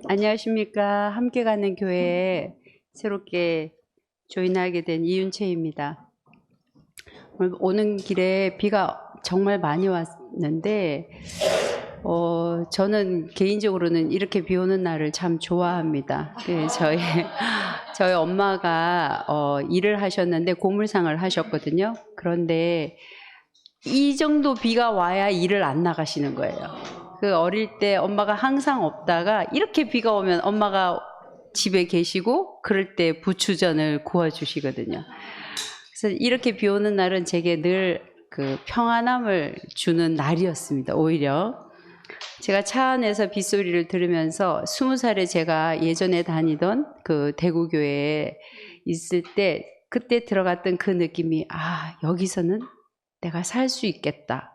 안녕하십니까. 함께 가는 교회에 새롭게 조인하게 된 이윤채입니다. 오늘 오는 길에 비가 정말 많이 왔는데, 저는 개인적으로는 이렇게 비 오는 날을 참 좋아합니다. 저희 엄마가 일을 하셨는데 고물상을 하셨거든요. 그런데 이 정도 비가 와야 일을 안 나가시는 거예요. 그 어릴 때 엄마가 항상 없다가 이렇게 비가 오면 엄마가 집에 계시고 그럴 때 부추전을 구워주시거든요. 그래서 이렇게 비 오는 날은 제게 늘 그 평안함을 주는 날이었습니다. 오히려 제가 차 안에서 빗소리를 들으면서 20살에 제가 예전에 다니던 그 대구교회에 있을 때 그때 들어갔던 그 느낌이 여기서는 내가 살 수 있겠다.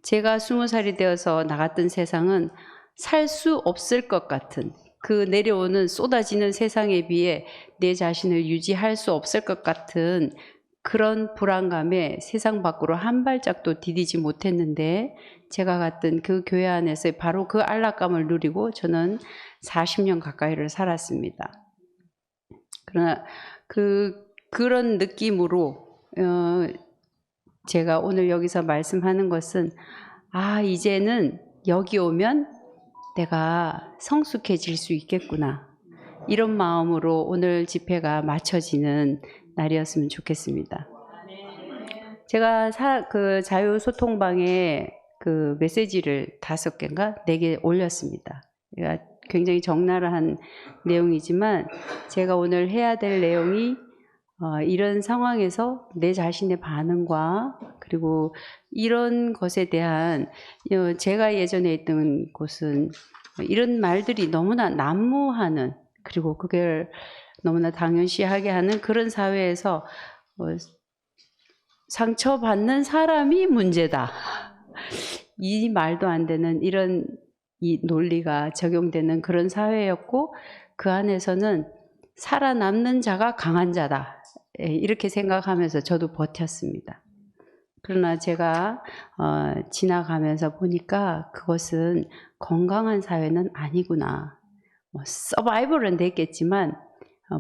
제가 20살이 되어서 나갔던 세상은 살 수 없을 것 같은 그 내려오는 쏟아지는 세상에 비해 내 자신을 유지할 수 없을 것 같은 그런 불안감에 세상 밖으로 한 발짝도 디디지 못했는데 제가 갔던 그 교회 안에서 바로 그 안락감을 누리고 저는 40년 가까이를 살았습니다. 그러나 그런 느낌으로 제가 오늘 여기서 말씀하는 것은 이제는 여기 오면 내가 성숙해질 수 있겠구나. 이런 마음으로 오늘 집회가 마쳐지는 날이었으면 좋겠습니다. 제가 그 자유소통방에 그 메시지를 5개인가 4개 올렸습니다. 굉장히 적나라한 내용이지만 제가 오늘 해야 될 내용이 이런 상황에서 내 자신의 반응과 그리고 이런 것에 대한 제가 예전에 있던 곳은 이런 말들이 너무나 난무하는 그리고 그걸 너무나 당연시하게 하는 그런 사회에서 상처받는 사람이 문제다. 이 말도 안 되는 이런 이 논리가 적용되는 그런 사회였고 그 안에서는 살아남는 자가 강한 자다. 이렇게 생각하면서 저도 버텼습니다. 그러나 제가 지나가면서 보니까 그것은 건강한 사회는 아니구나. 서바이벌은 됐겠지만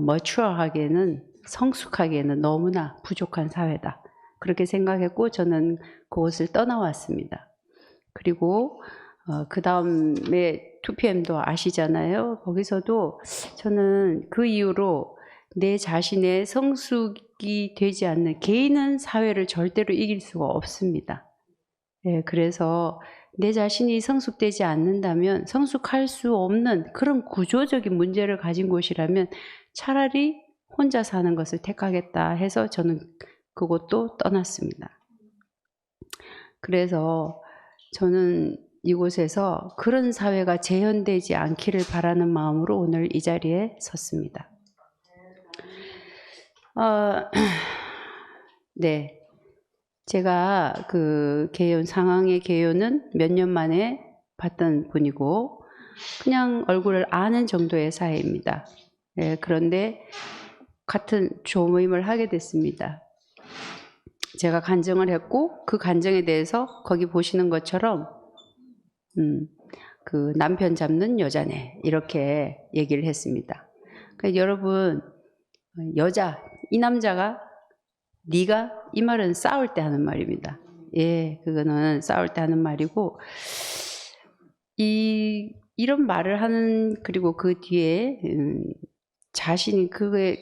머추어하기에는 성숙하기에는 너무나 부족한 사회다. 그렇게 생각했고 저는 그곳을 떠나왔습니다. 그리고 그 다음에 2PM도 아시잖아요. 거기서도 저는 그 이후로 내 자신의 성숙이 되지 않는 개인은 사회를 절대로 이길 수가 없습니다. 그래서 내 자신이 성숙되지 않는다면 성숙할 수 없는 그런 구조적인 문제를 가진 곳이라면 차라리 혼자 사는 것을 택하겠다 해서 저는 그곳도 떠났습니다. 그래서 저는 이곳에서 그런 사회가 재현되지 않기를 바라는 마음으로 오늘 이 자리에 섰습니다. 네. 제가 그 상황의 개요는 몇 년 만에 봤던 분이고 그냥 얼굴을 아는 정도의 사이입니다. 그런데 같은 조모임을 하게 됐습니다. 제가 간증을 했고 그 간증에 대해서 거기 보시는 것처럼 그 남편 잡는 여자네 이렇게 얘기를 했습니다. 그러니까 여러분 이 남자가 네가 이 말은 싸울 때 하는 말입니다. 그거는 싸울 때 하는 말이고 이런 말을 하는 그리고 그 뒤에 자신이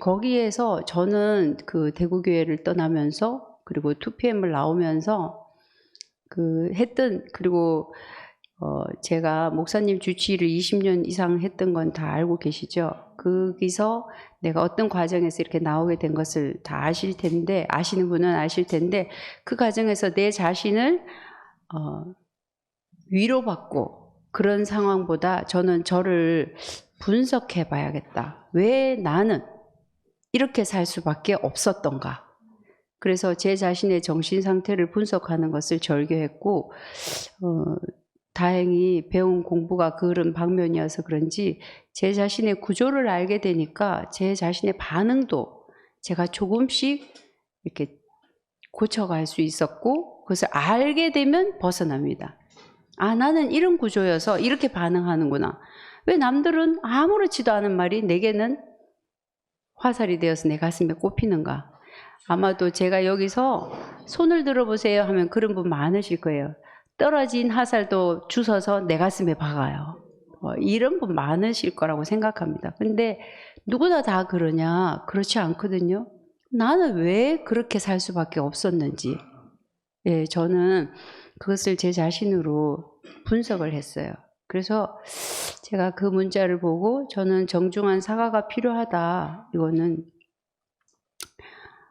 거기에서 저는 그 대구교회를 떠나면서 그리고 2PM을 나오면서 그리고 제가 목사님 주치의를 20년 이상 했던 건 다 알고 계시죠? 거기서 내가 어떤 과정에서 이렇게 나오게 된 것을 다 아시는 분은 아실 텐데 그 과정에서 내 자신을 위로받고 그런 상황보다 저는 저를 분석해 봐야겠다. 왜 나는 이렇게 살 수밖에 없었던가? 그래서 제 자신의 정신 상태를 분석하는 것을 절교했고 다행히 배운 공부가 그런 방면이어서 그런지 제 자신의 구조를 알게 되니까 제 자신의 반응도 제가 조금씩 이렇게 고쳐갈 수 있었고 그것을 알게 되면 벗어납니다. 나는 이런 구조여서 이렇게 반응하는구나. 왜 남들은 아무렇지도 않은 말이 내게는 화살이 되어서 내 가슴에 꼽히는가? 아마도 제가 여기서 손을 들어보세요 하면 그런 분 많으실 거예요. 떨어진 화살도 주워서 내 가슴에 박아요. 이런 분 많으실 거라고 생각합니다. 근데 누구나 다 그러냐? 그렇지 않거든요. 나는 왜 그렇게 살 수밖에 없었는지. 예, 저는 그것을 제 자신으로 분석을 했어요. 그래서 제가 그 문자를 보고 저는 정중한 사과가 필요하다. 이거는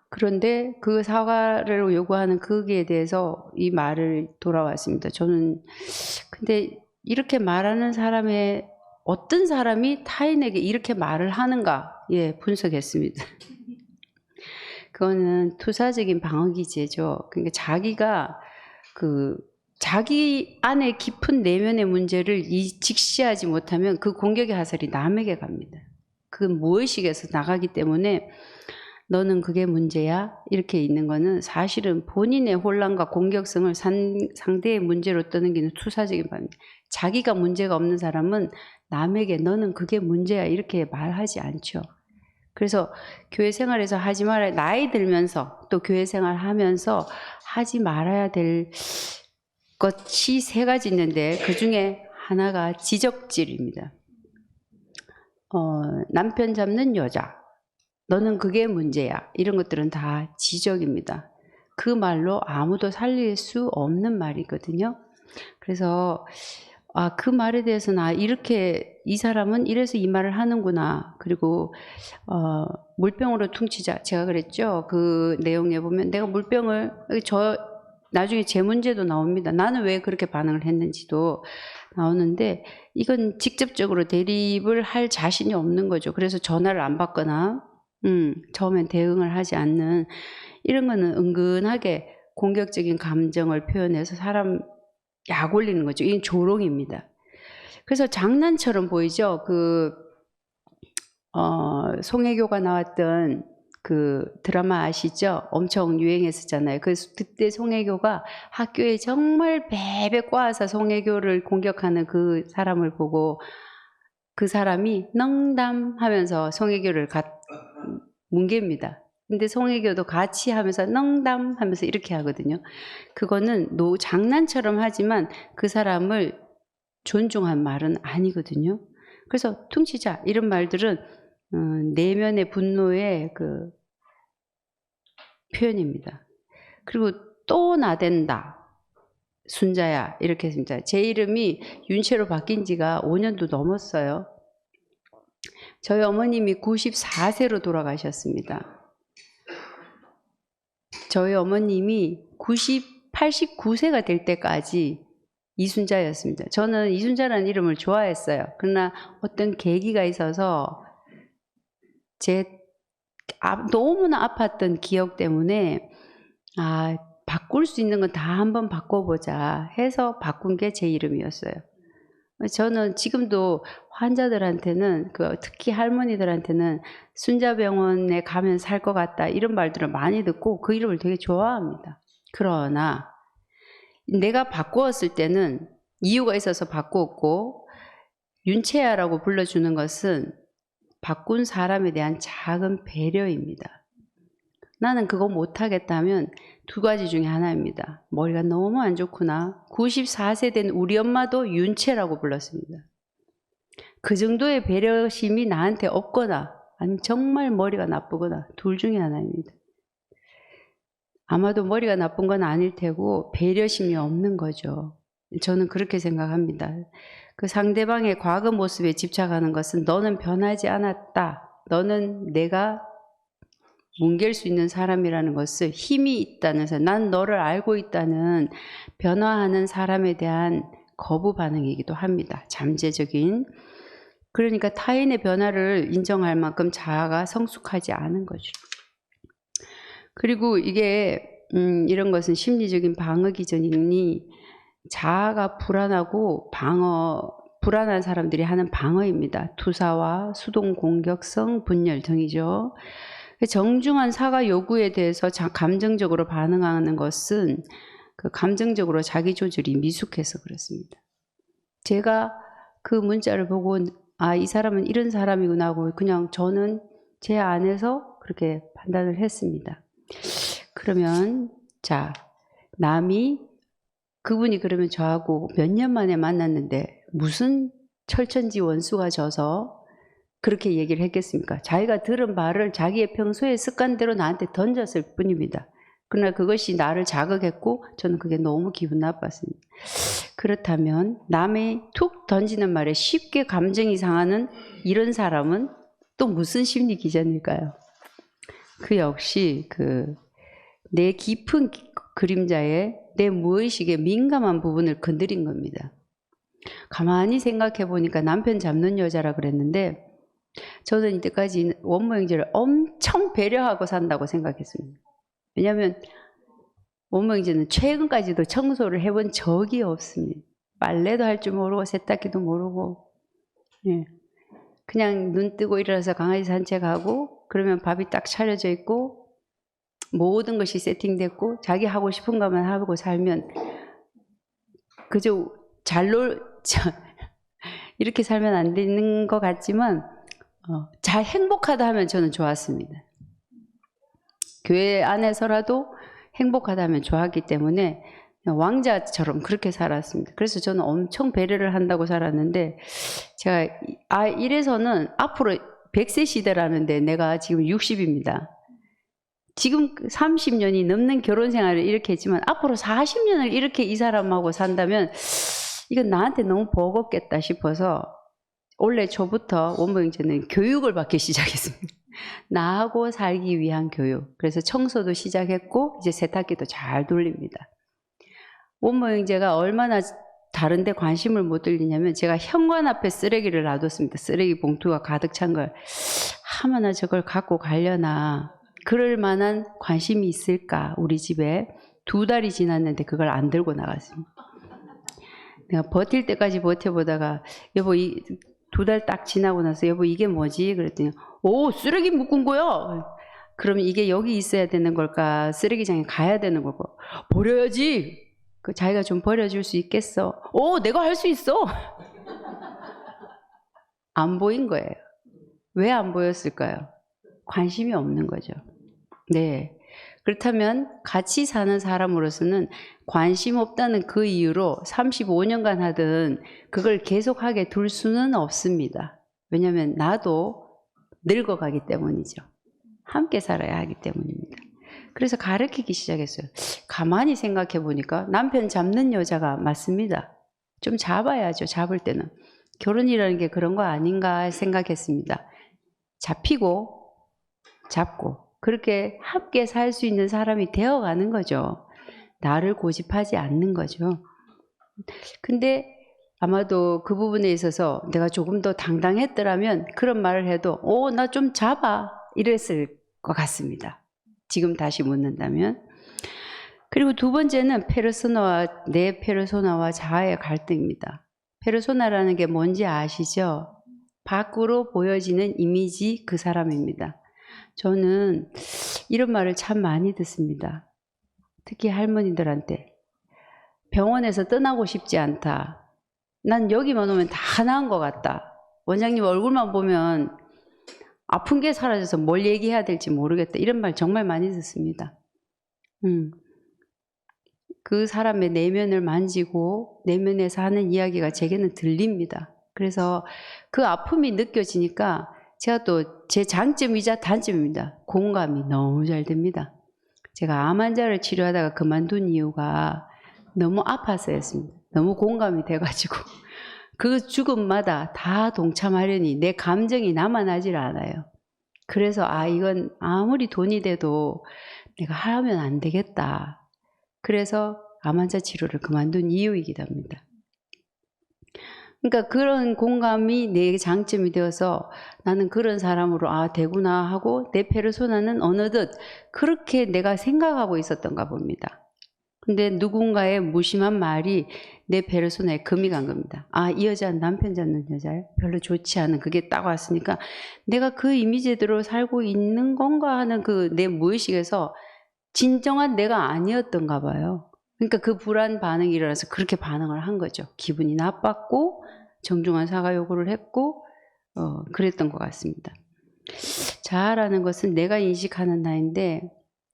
그런데 그 사과를 요구하는 거기에 대해서 이 말을 돌아왔습니다. 저는 근데 이렇게 말하는 사람의 어떤 사람이 타인에게 이렇게 말을 하는가? 예, 분석했습니다. 그거는 투사적인 방어 기제죠. 그러니까 자기가 자기 안에 깊은 내면의 문제를 직시하지 못하면 그 공격의 화살이 남에게 갑니다. 그 무의식에서 나가기 때문에 너는 그게 문제야? 이렇게 있는 거는 사실은 본인의 혼란과 공격성을 상대의 문제로 떠넘기는 투사적인 방입니다. 자기가 문제가 없는 사람은 남에게 너는 그게 문제야 이렇게 말하지 않죠. 그래서 교회 생활에서 하지 말아야, 나이 들면서 또 교회 생활 하면서 하지 말아야 될 것이 3가지 있는데 그 중에 하나가 지적질입니다. 남편 잡는 여자, 너는 그게 문제야. 이런 것들은 다 지적입니다. 그 말로 아무도 살릴 수 없는 말이거든요. 그래서 그 말에 대해서는 이렇게 이 사람은 이래서 이 말을 하는구나. 그리고 물병으로 퉁치자. 제가 그랬죠. 그 내용에 보면 내가 물병을 나중에 제 문제도 나옵니다. 나는 왜 그렇게 반응을 했는지도 나오는데 이건 직접적으로 대립을 할 자신이 없는 거죠. 그래서 전화를 안 받거나 처음엔 대응을 하지 않는 이런 거는 은근하게 공격적인 감정을 표현해서 사람 약 올리는 거죠. 이건 조롱입니다. 그래서 장난처럼 보이죠. 송혜교가 나왔던 그 드라마 아시죠? 엄청 유행했었잖아요. 그때 송혜교가 학교에 정말 베베 꼬아서 송혜교를 공격하는 그 사람을 보고 그 사람이 농담하면서 송혜교를 뭉갭니다. 근데 송혜교도 같이 하면서 농담하면서 이렇게 하거든요. 그거는 장난처럼 하지만 그 사람을 존중한 말은 아니거든요. 그래서 퉁치자 이런 말들은 내면의 분노의 그 표현입니다. 그리고 또 나댄다. 순자야 이렇게 했습니다. 제 이름이 윤채로 바뀐 지가 5년도 넘었어요. 저희 어머님이 94세로 돌아가셨습니다. 저희 어머님이 89세가 될 때까지 이순자였습니다. 저는 이순자라는 이름을 좋아했어요. 그러나 어떤 계기가 있어서 너무나 아팠던 기억 때문에 바꿀 수 있는 건 다 한번 바꿔보자 해서 바꾼 게 제 이름이었어요. 저는 지금도 환자들한테는 특히 할머니들한테는 순자병원에 가면 살 것 같다 이런 말들을 많이 듣고 그 이름을 되게 좋아합니다. 그러나 내가 바꾸었을 때는 이유가 있어서 바꾸었고 윤채야라고 불러주는 것은 바꾼 사람에 대한 작은 배려입니다. 나는 그거 못하겠다면 2가지 중에 하나입니다. 머리가 너무 안 좋구나. 94세 된 우리 엄마도 윤채라고 불렀습니다. 그 정도의 배려심이 나한테 없거나 아니면 정말 머리가 나쁘거나 둘 중에 하나입니다. 아마도 머리가 나쁜 건 아닐 테고 배려심이 없는 거죠. 저는 그렇게 생각합니다. 그 상대방의 과거 모습에 집착하는 것은 너는 변하지 않았다. 너는 내가 뭉갤 수 있는 사람이라는 것을 힘이 있다는 난 너를 알고 있다는 변화하는 사람에 대한 거부 반응이기도 합니다. 잠재적인. 그러니까 타인의 변화를 인정할 만큼 자아가 성숙하지 않은 거죠. 그리고 이게 이런 것은 심리적인 방어 기전이니 자아가 불안하고 불안한 사람들이 하는 방어입니다. 투사와 수동 공격성, 분열 등이죠. 정중한 사과 요구에 대해서 감정적으로 반응하는 것은 그 감정적으로 자기 조절이 미숙해서 그렇습니다. 제가 그 문자를 보고 아, 이 사람은 이런 사람이구나 하고 그냥 저는 제 안에서 그렇게 판단을 했습니다. 그러면 자, 그분이 그러면 저하고 몇 년 만에 만났는데 무슨 철천지 원수가 져서 그렇게 얘기를 했겠습니까? 자기가 들은 말을 자기의 평소의 습관대로 나한테 던졌을 뿐입니다. 그러나 그것이 나를 자극했고 저는 그게 너무 기분 나빴습니다. 그렇다면 남의 툭 던지는 말에 쉽게 감정이 상하는 이런 사람은 또 무슨 심리 기전일까요? 그 역시 내 깊은 그림자에 내 무의식의 민감한 부분을 건드린 겁니다. 가만히 생각해 보니까 남편 잡는 여자라 그랬는데 저는 이때까지 원모 형제를 엄청 배려하고 산다고 생각했습니다. 왜냐하면 원모 형제는 최근까지도 청소를 해본 적이 없습니다. 빨래도 할 줄 모르고 세탁기도 모르고, 예. 그냥 눈 뜨고 일어나서 강아지 산책하고 그러면 밥이 딱 차려져 있고 모든 것이 세팅됐고 자기 하고 싶은 것만 하고 살면 그저 이렇게 살면 안 되는 것 같지만 잘 행복하다 하면 저는 좋았습니다. 교회 안에서라도 행복하다 하면 좋았기 때문에 왕자처럼 그렇게 살았습니다. 그래서 저는 엄청 배려를 한다고 살았는데 제가 이래서는 앞으로 100세 시대라는데 내가 지금 60입니다. 지금 30년이 넘는 결혼 생활을 이렇게 했지만 앞으로 40년을 이렇게 이 사람하고 산다면 이건 나한테 너무 버겁겠다 싶어서 올해 초부터 원모 형제는 교육을 받기 시작했습니다. 나하고 살기 위한 교육. 그래서 청소도 시작했고 이제 세탁기도 잘 돌립니다. 원모 형제가 얼마나 다른 데 관심을 못 들리냐면 제가 현관 앞에 쓰레기를 놔뒀습니다. 쓰레기 봉투가 가득 찬 걸. 하마나 저걸 갖고 가려나. 그럴 만한 관심이 있을까 우리 집에. 2달이 지났는데 그걸 안 들고 나갔습니다. 내가 버틸 때까지 버텨보다가 여보 2달 딱 지나고 나서 여보 이게 뭐지? 그랬더니 오 쓰레기 묶은 거야. 그러면 이게 여기 있어야 되는 걸까? 쓰레기장에 가야 되는 걸까? 버려야지. 자기가 좀 버려줄 수 있겠어? 오 내가 할 수 있어. 안 보인 거예요. 왜 안 보였을까요? 관심이 없는 거죠. 네. 그렇다면 같이 사는 사람으로서는 관심 없다는 그 이유로 35년간 하든 그걸 계속하게 둘 수는 없습니다. 왜냐하면 나도 늙어가기 때문이죠. 함께 살아야 하기 때문입니다. 그래서 가르치기 시작했어요. 가만히 생각해 보니까 남편 잡는 여자가 맞습니다. 좀 잡아야죠. 잡을 때는. 결혼이라는 게 그런 거 아닌가 생각했습니다. 잡히고 잡고 그렇게 함께 살 수 있는 사람이 되어가는 거죠. 나를 고집하지 않는 거죠. 근데 아마도 그 부분에 있어서 내가 조금 더 당당했더라면 그런 말을 해도 나 좀 잡아 이랬을 것 같습니다. 지금 다시 묻는다면. 그리고 두 번째는 내 페르소나와 자아의 갈등입니다. 페르소나라는 게 뭔지 아시죠? 밖으로 보여지는 이미지 그 사람입니다. 저는 이런 말을 참 많이 듣습니다. 특히 할머니들한테. 병원에서 떠나고 싶지 않다. 난 여기만 오면 다 나은 것 같다. 원장님 얼굴만 보면 아픈 게 사라져서 뭘 얘기해야 될지 모르겠다. 이런 말 정말 많이 듣습니다. 그 사람의 내면을 만지고 내면에서 하는 이야기가 제게는 들립니다. 그래서 그 아픔이 느껴지니까 제가 또 제 장점이자 단점입니다. 공감이 너무 잘 됩니다. 제가 암 환자를 치료하다가 그만둔 이유가 너무 아파서였습니다. 너무 공감이 돼가지고 그 죽음마다 다 동참하려니 내 감정이 남아나질 않아요. 그래서 이건 아무리 돈이 돼도 내가 하면 안 되겠다. 그래서 암 환자 치료를 그만둔 이유이기도 합니다. 그러니까 그런 공감이 내 장점이 되어서 나는 그런 사람으로 되구나 하고 내 페르소나는 어느덧 그렇게 내가 생각하고 있었던가 봅니다. 근데 누군가의 무심한 말이 내 페르소나에 금이 간 겁니다. 이 여자는 남편 잡는 여자예요? 별로 좋지 않은 그게 딱 왔으니까 내가 그 이미지대로 살고 있는 건가 하는 그 내 무의식에서 진정한 내가 아니었던가 봐요. 그러니까 그 불안 반응이 일어나서 그렇게 반응을 한 거죠. 기분이 나빴고 정중한 사과 요구를 했고 그랬던 것 같습니다. 자아라는 것은 내가 인식하는 나인데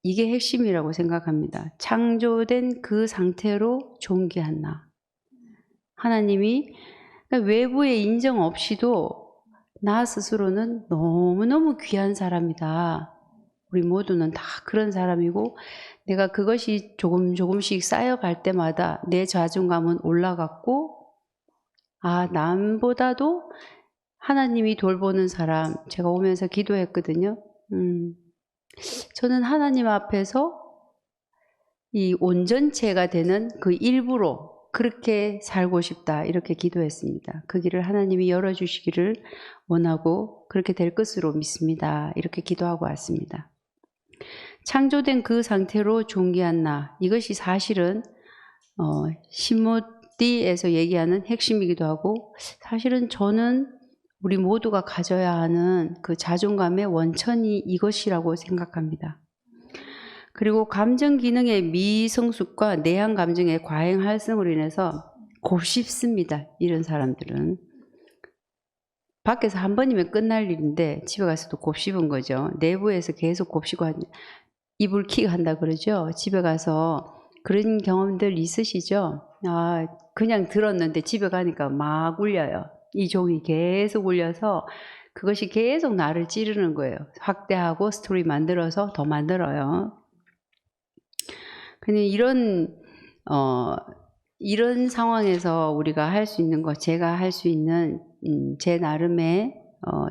이게 핵심이라고 생각합니다. 창조된 그 상태로 존귀한 나. 하나님이 그러니까 외부의 인정 없이도 나 스스로는 너무너무 귀한 사람이다. 우리 모두는 다 그런 사람이고 내가 그것이 조금씩 쌓여갈 때마다 내 자존감은 올라갔고 남보다도 하나님이 돌보는 사람, 제가 오면서 기도했거든요. 저는 하나님 앞에서 이 온전체가 되는 그 일부로 그렇게 살고 싶다 이렇게 기도했습니다. 그 길을 하나님이 열어주시기를 원하고 그렇게 될 것으로 믿습니다. 이렇게 기도하고 왔습니다. 창조된 그 상태로 존귀한 나, 이것이 사실은 신모띠에서 얘기하는 핵심이기도 하고 사실은 저는 우리 모두가 가져야 하는 그 자존감의 원천이 이것이라고 생각합니다. 그리고 감정 기능의 미성숙과 내향 감정의 과잉 활성으로 인해서 곱씹습니다. 이런 사람들은. 밖에서 한 번이면 끝날 일인데 집에 가서도 곱씹은 거죠. 내부에서 계속 곱씹고 이불킥 한다 그러죠. 집에 가서 그런 경험들 있으시죠? 그냥 들었는데 집에 가니까 막 울려요. 이 종이 계속 울려서 그것이 계속 나를 찌르는 거예요. 확대하고 스토리 만들어서 더 만들어요. 그냥 이런 상황에서 우리가 할 수 있는 것, 제가 할 수 있는 제 나름의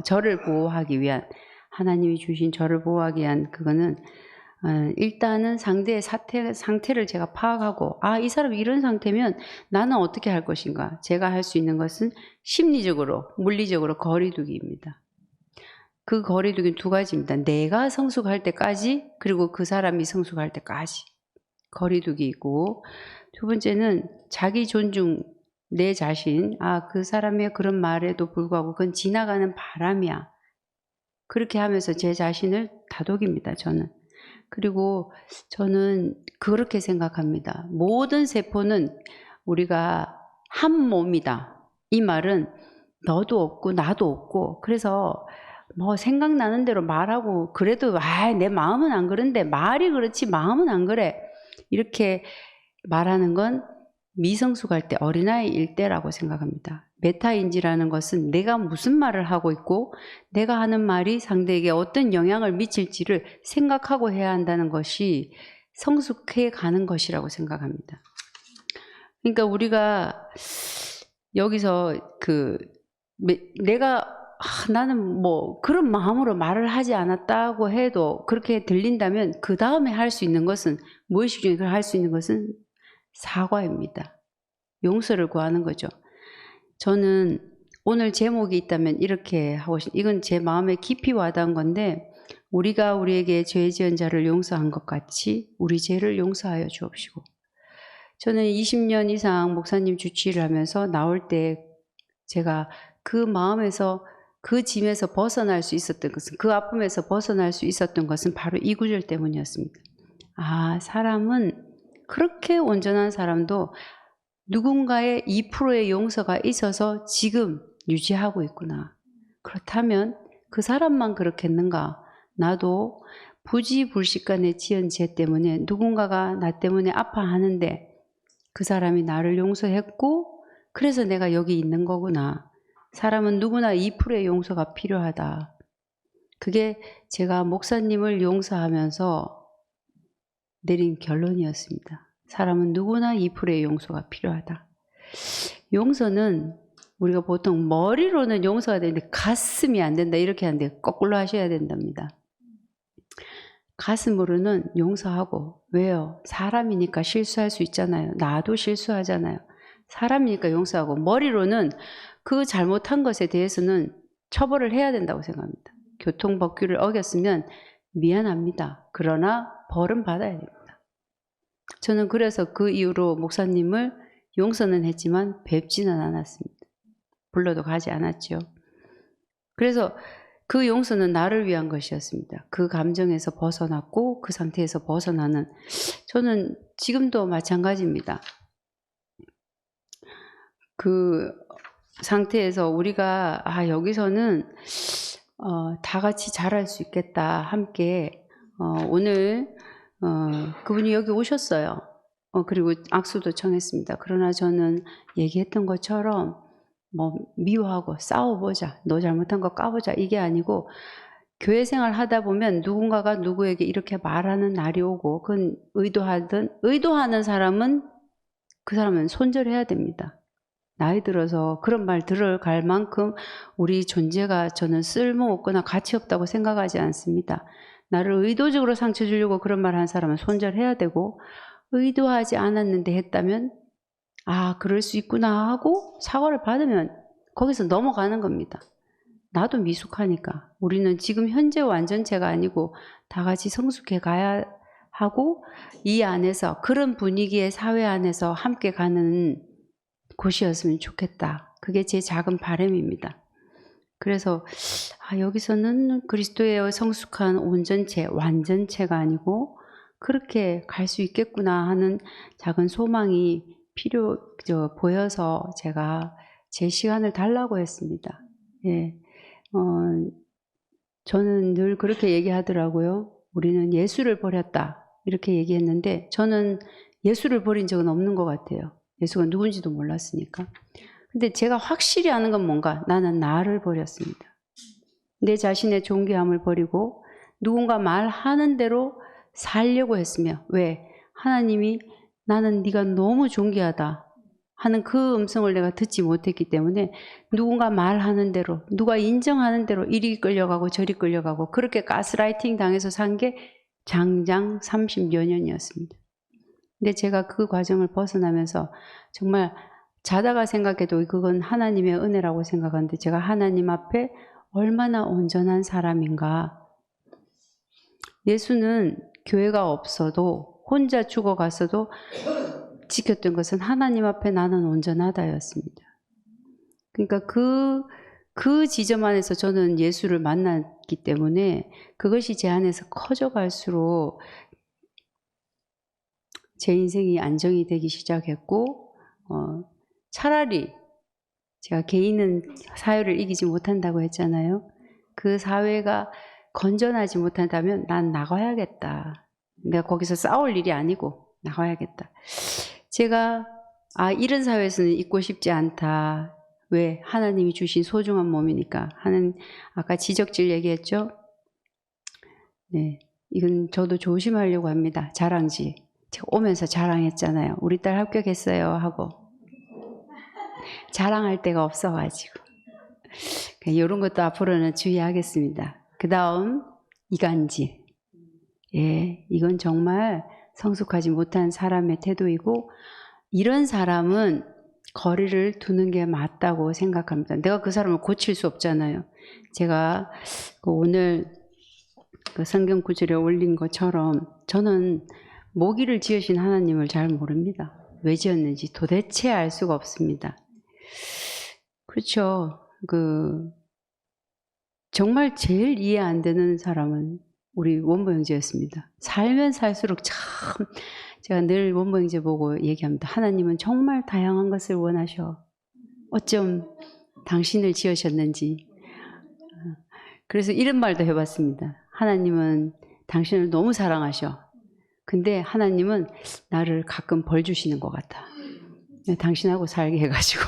저를 보호하기 위한 하나님이 주신 저를 보호하기 위한 그거는 일단은 상대의 상태를 제가 파악하고 이 사람이 이런 상태면 나는 어떻게 할 것인가. 제가 할 수 있는 것은 심리적으로, 물리적으로 거리두기입니다. 그 거리두기는 두 가지입니다. 내가 성숙할 때까지 그리고 그 사람이 성숙할 때까지 거리두기이고 두 번째는 자기 존중, 내 자신, 그 사람의 그런 말에도 불구하고 그건 지나가는 바람이야. 그렇게 하면서 제 자신을 다독입니다, 저는. 그리고 저는 그렇게 생각합니다. 모든 세포는 우리가 한 몸이다. 이 말은 너도 없고 나도 없고 그래서 뭐 생각나는 대로 말하고 그래도 내 마음은 안 그런데 말이 그렇지 마음은 안 그래. 이렇게 말하는 건 미성숙할 때 어린아이일 때라고 생각합니다. 메타인지라는 것은 내가 무슨 말을 하고 있고 내가 하는 말이 상대에게 어떤 영향을 미칠지를 생각하고 해야 한다는 것이 성숙해 가는 것이라고 생각합니다. 그러니까 우리가 여기서 내가 나는 뭐 그런 마음으로 말을 하지 않았다고 해도 그렇게 들린다면 그 다음에 할 수 있는 것은 무의식 중에 할 수 있는 것은 사과입니다. 용서를 구하는 거죠. 저는 오늘 제목이 있다면 이렇게 하고 이건 제 마음에 깊이 와닿은 건데 우리가 우리에게 죄 지은 자를 용서한 것 같이 우리 죄를 용서하여 주옵시고 저는 20년 이상 목사님 주치의를 하면서 나올 때 제가 그 마음에서 그 짐에서 벗어날 수 있었던 것은 그 아픔에서 벗어날 수 있었던 것은 바로 이 구절 때문이었습니다. 사람은 그렇게 온전한 사람도 누군가의 2%의 용서가 있어서 지금 유지하고 있구나. 그렇다면 그 사람만 그렇겠는가? 나도 부지불식간에 지은 죄 때문에 누군가가 나 때문에 아파하는데 그 사람이 나를 용서했고 그래서 내가 여기 있는 거구나. 사람은 누구나 2%의 용서가 필요하다. 그게 제가 목사님을 용서하면서 내린 결론이었습니다. 사람은 누구나 2%의 용서가 필요하다. 용서는 우리가 보통 머리로는 용서가 되는데 가슴이 안 된다 이렇게 하는데 거꾸로 하셔야 된답니다. 가슴으로는 용서하고 왜요? 사람이니까 실수할 수 있잖아요. 나도 실수하잖아요. 사람이니까 용서하고 머리로는 그 잘못한 것에 대해서는 처벌을 해야 된다고 생각합니다. 교통법규를 어겼으면 미안합니다. 그러나 벌은 받아야 됩니다. 저는 그래서 그 이후로 목사님을 용서는 했지만 뵙지는 않았습니다. 불러도 가지 않았죠. 그래서 그 용서는 나를 위한 것이었습니다. 그 감정에서 벗어났고 그 상태에서 벗어나는 저는 지금도 마찬가지입니다. 상태에서 우리가 여기서는 다 같이 잘할 수 있겠다. 함께 오늘 그분이 여기 오셨어요. 그리고 악수도 청했습니다. 그러나 저는 얘기했던 것처럼 뭐 미워하고 싸워보자, 너 잘못한 거 까보자 이게 아니고, 교회 생활 하다 보면 누군가가 누구에게 이렇게 말하는 날이 오고, 그건 의도하는 사람은 그 사람은 손절해야 됩니다. 나이 들어서 그런 말 들어갈 만큼 우리 존재가 저는 쓸모없거나 가치 없다고 생각하지 않습니다. 나를 의도적으로 상처 주려고 그런 말 한 사람은 손절해야 되고, 의도하지 않았는데 했다면 그럴 수 있구나 하고 사과를 받으면 거기서 넘어가는 겁니다. 나도 미숙하니까 우리는 지금 현재 완전체가 아니고 다 같이 성숙해 가야 하고, 이 안에서 그런 분위기의 사회 안에서 함께 가는 곳이었으면 좋겠다. 그게 제 작은 바람입니다. 그래서 여기서는 그리스도의 성숙한 온전체, 완전체가 아니고 그렇게 갈 수 있겠구나 하는 작은 소망이 보여서 제가 제 시간을 달라고 했습니다. 예. 저는 늘 그렇게 얘기하더라고요. 우리는 예수를 버렸다. 이렇게 얘기했는데 저는 예수를 버린 적은 없는 것 같아요. 예수가 누군지도 몰랐으니까. 근데 제가 확실히 아는 건 뭔가, 나는 나를 버렸습니다. 내 자신의 존귀함을 버리고 누군가 말하는 대로 살려고 했으며, 왜? 하나님이 나는 네가 너무 존귀하다 하는 그 음성을 내가 듣지 못했기 때문에 누군가 말하는 대로, 누가 인정하는 대로 이리 끌려가고 저리 끌려가고 그렇게 가스라이팅 당해서 산 게 장장 30여 년이었습니다. 근데 제가 그 과정을 벗어나면서 정말 자다가 생각해도 그건 하나님의 은혜라고 생각하는데, 제가 하나님 앞에 얼마나 온전한 사람인가. 예수는 교회가 없어도 혼자 죽어갔어도 지켰던 것은 하나님 앞에 나는 온전하다였습니다. 그러니까 그 지점 안에서 저는 예수를 만났기 때문에 그것이 제 안에서 커져갈수록 제 인생이 안정이 되기 시작했고, 차라리 제가 개인은 사회를 이기지 못한다고 했잖아요. 그 사회가 건전하지 못한다면 난 나가야겠다. 내가 거기서 싸울 일이 아니고 나가야겠다. 제가 이런 사회에서는 있고 싶지 않다. 왜? 하나님이 주신 소중한 몸이니까 하는, 아까 지적질 얘기했죠? 네, 이건 저도 조심하려고 합니다. 자랑지. 제가 오면서 자랑했잖아요. 우리 딸 합격했어요 하고. 자랑할 데가 없어가지고. 이런 것도 앞으로는 주의하겠습니다. 그 다음 이간질. 예, 이건 정말 성숙하지 못한 사람의 태도이고, 이런 사람은 거리를 두는 게 맞다고 생각합니다. 내가 그 사람을 고칠 수 없잖아요. 제가 오늘 그 성경 구절에 올린 것처럼 저는 모기를 지으신 하나님을 잘 모릅니다. 왜 지었는지 도대체 알 수가 없습니다. 그렇죠. 정말 제일 이해 안 되는 사람은 우리 원보 형제였습니다. 살면 살수록 참, 제가 늘 원보 형제 보고 얘기합니다. 하나님은 정말 다양한 것을 원하셔. 어쩜 당신을 지으셨는지. 그래서 이런 말도 해봤습니다. 하나님은 당신을 너무 사랑하셔. 근데 하나님은 나를 가끔 벌 주시는 것 같아. 당신하고 살게 해가지고.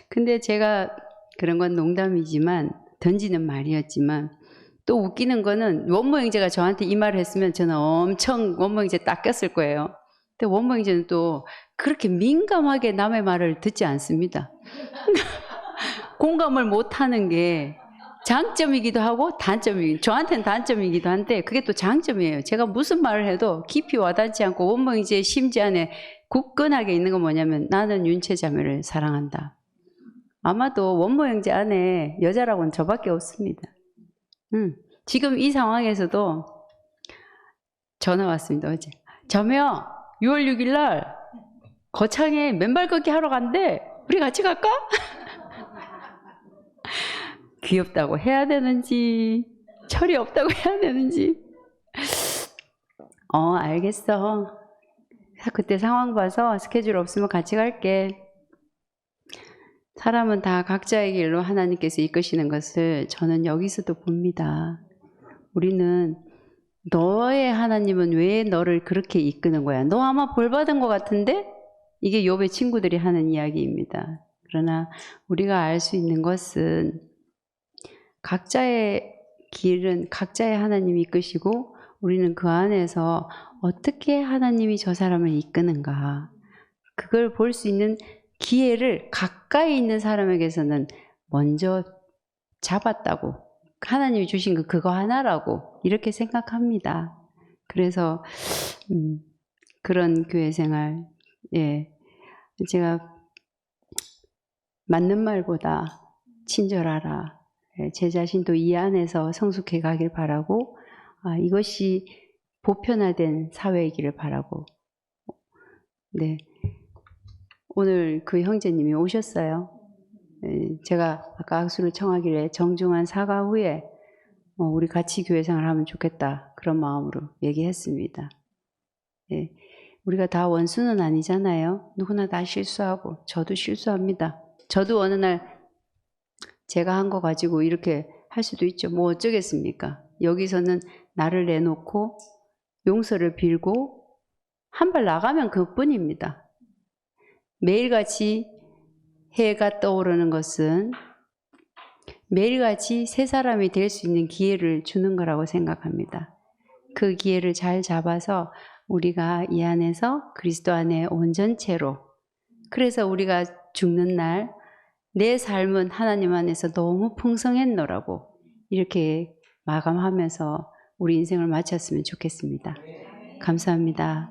근데 제가 그런 건 농담이지만, 던지는 말이었지만, 또 웃기는 거는 원모 형제가 저한테 이 말을 했으면 저는 엄청 원모 형제 딱 꼈을 거예요. 근데 원모 형제는 또 그렇게 민감하게 남의 말을 듣지 않습니다. 공감을 못하는 게 장점이기도 하고 저한테는 단점이기도 한데 그게 또 장점이에요. 제가 무슨 말을 해도 깊이 와닿지 않고 원모 형제의 심지 안에 굳건하게 있는 건 뭐냐면, 나는 윤채자매를 사랑한다. 아마도 원모 형제 안에 여자라고는 저밖에 없습니다. 지금 이 상황에서도 전화 왔습니다. 어제. 자매야, 6월 6일 날 거창에 맨발 걷기 하러 간대. 우리 같이 갈까? 귀엽다고 해야 되는지, 철이 없다고 해야 되는지. 알겠어. 그때 상황 봐서 스케줄 없으면 같이 갈게. 사람은 다 각자의 길로 하나님께서 이끄시는 것을 저는 여기서도 봅니다. 우리는 너의 하나님은 왜 너를 그렇게 이끄는 거야? 너 아마 벌 받은 것 같은데? 이게 욥의 친구들이 하는 이야기입니다. 그러나 우리가 알 수 있는 것은 각자의 길은 각자의 하나님이 이끄시고 우리는 그 안에서 어떻게 하나님이 저 사람을 이끄는가, 그걸 볼 수 있는 기회를 가까이 있는 사람에게서는 먼저 잡았다고, 하나님이 주신 그거 하나라고 이렇게 생각합니다. 그래서 그런 교회 생활, 예, 제가 맞는 말보다 친절하라, 제 자신도 이 안에서 성숙해 가길 바라고, 이것이 보편화된 사회이기를 바라고. 네, 오늘 그 형제님이 오셨어요. 제가 아까 악수를 청하길래 정중한 사과 후에 우리 같이 교회 생활을 하면 좋겠다, 그런 마음으로 얘기했습니다. 예, 우리가 다 원수는 아니잖아요. 누구나 다 실수하고 저도 실수합니다. 저도 어느 날 제가 한 거 가지고 이렇게 할 수도 있죠. 뭐 어쩌겠습니까? 여기서는 나를 내놓고 용서를 빌고 한 발 나가면 그뿐입니다. 매일같이 해가 떠오르는 것은 매일같이 새 사람이 될 수 있는 기회를 주는 거라고 생각합니다. 그 기회를 잘 잡아서 우리가 이 안에서 그리스도 안에 온전체로, 그래서 우리가 죽는 날 내 삶은 하나님 안에서 너무 풍성했노라고 이렇게 마감하면서 우리 인생을 마쳤으면 좋겠습니다. 감사합니다.